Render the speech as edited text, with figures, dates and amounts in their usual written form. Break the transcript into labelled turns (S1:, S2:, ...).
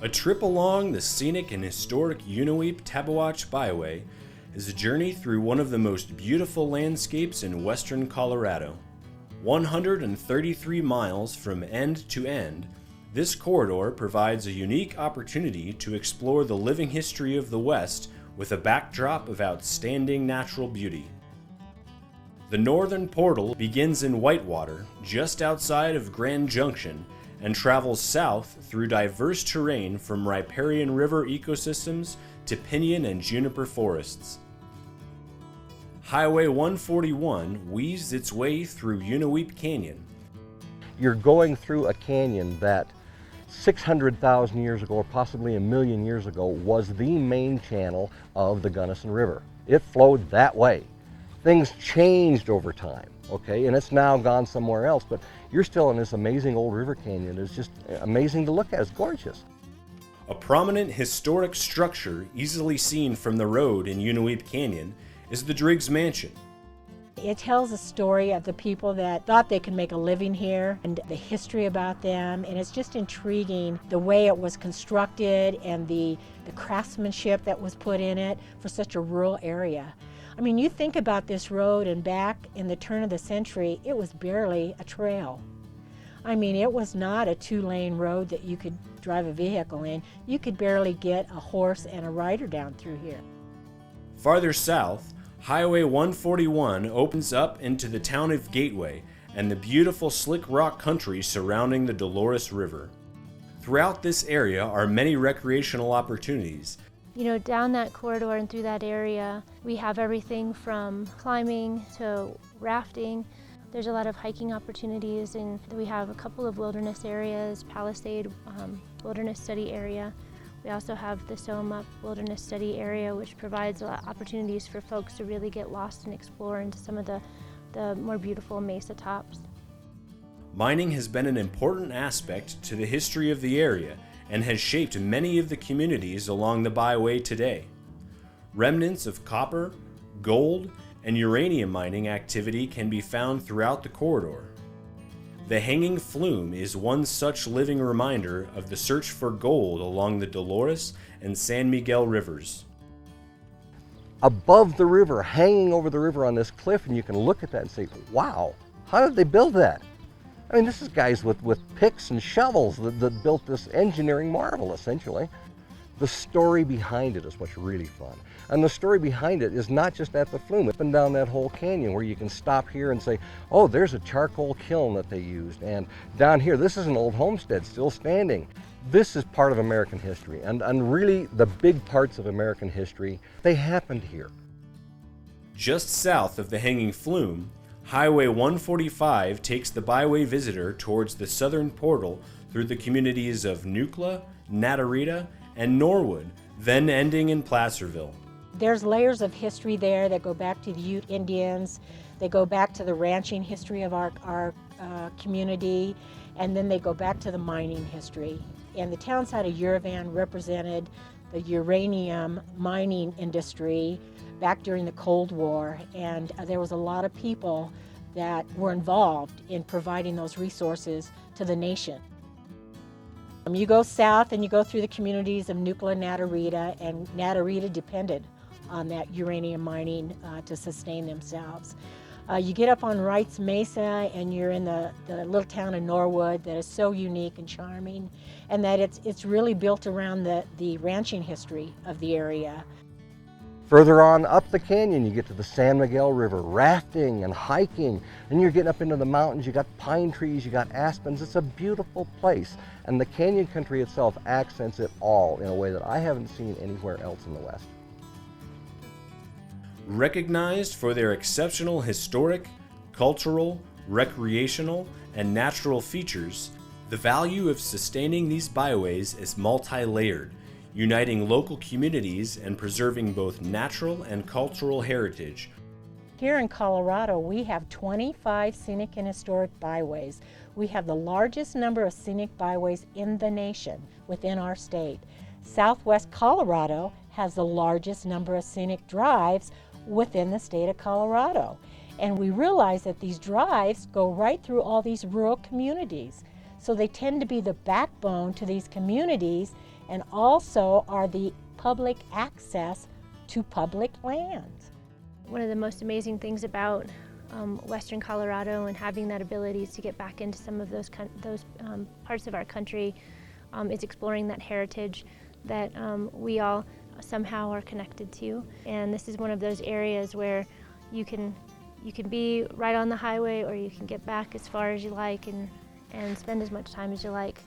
S1: A trip along the scenic and historic Unaweep Tabeguache Byway is a journey through one of the most beautiful landscapes in western Colorado. 133 miles from end to end, this corridor provides a unique opportunity to explore the living history of the West with a backdrop of outstanding natural beauty. The northern portal begins in Whitewater, just outside of Grand Junction, and travels south through diverse terrain from riparian river ecosystems to pinyon and juniper forests. Highway 141 weaves its way through Unaweep Canyon.
S2: You're going through a canyon that 600,000 years ago, or possibly a million years ago, was the main channel of the Gunnison River. It flowed that way. Things changed over time, okay, and it's now gone somewhere else, but you're still in this amazing old river canyon. It's just amazing to look at. It's gorgeous.
S1: A prominent historic structure easily seen from the road in Unaweep Canyon is the Driggs Mansion.
S3: It tells a story of the people that thought they could make a living here and the history about them, and it's just intriguing the way it was constructed and the craftsmanship that was put in it for such a rural area. I mean, you think about this road, and back in the turn of the century, it was barely a trail. I mean, it was not a two-lane road that you could drive a vehicle in. You could barely get a horse and a rider down through here.
S1: Farther south, Highway 141 opens up into the town of Gateway and the beautiful slick rock country surrounding the Dolores River. Throughout this area are many recreational opportunities.
S4: You know, down that corridor and through that area, we have everything from climbing to rafting. There's a lot of hiking opportunities, and we have a couple of wilderness areas, Palisade Wilderness Study Area. We also have the Soma Wilderness Study Area, which provides a lot of opportunities for folks to really get lost and explore into some of the more beautiful mesa tops.
S1: Mining has been an important aspect to the history of the area and has shaped many of the communities along the byway today. Remnants of copper, gold, and uranium mining activity can be found throughout the corridor. The hanging flume is one such living reminder of the search for gold along the Dolores and San Miguel rivers.
S2: Above the river, hanging over the river on this cliff, and you can look at that and say, wow, how did they build that? I mean, this is guys with picks and shovels that built this engineering marvel, essentially. The story behind it is what's really fun. And the story behind it is not just at the flume, up and down that whole canyon where you can stop here and say, oh, there's a charcoal kiln that they used. And down here, this is an old homestead still standing. This is part of American history. And really, the big parts of American history, they happened here.
S1: Just south of the hanging flume, Highway 145 takes the byway visitor towards the southern portal through the communities of Nucla, Natarita, and Norwood, then ending in Placerville.
S3: There's layers of history there that go back to the Ute Indians. They go back to the ranching history of our community, and then they go back to the mining history. And the town site of Uravan represented the uranium mining industry back during the Cold War, and there was a lot of people that were involved in providing those resources to the nation. You go south and you go through the communities of Nucla and Natarita, and Natarita depended on that uranium mining to sustain themselves. You get up on Wrights Mesa and you're in the little town of Norwood that is so unique and charming, and that it's really built around the ranching history of the area.
S2: Further on up the canyon, you get to the San Miguel River, rafting and hiking, and you're getting up into the mountains. You got pine trees, you got aspens. It's a beautiful place, and the canyon country itself accents it all in a way that I haven't seen anywhere else in the West.
S1: Recognized for their exceptional historic, cultural, recreational, and natural features, the value of sustaining these byways is multi-layered, uniting local communities and preserving both natural and cultural heritage.
S3: Here in Colorado, we have 25 scenic and historic byways. We have the largest number of scenic byways in the nation within our state. Southwest Colorado has the largest number of scenic drives within the state of Colorado. And we realize that these drives go right through all these rural communities. So they tend to be the backbone to these communities, and also are the public access to public lands.
S4: One of the most amazing things about Western Colorado and having that ability to get back into some of those parts of our country is exploring that heritage that we all somehow are connected to. And this is one of those areas where you can be right on the highway, or you can get back as far as you like and spend as much time as you like.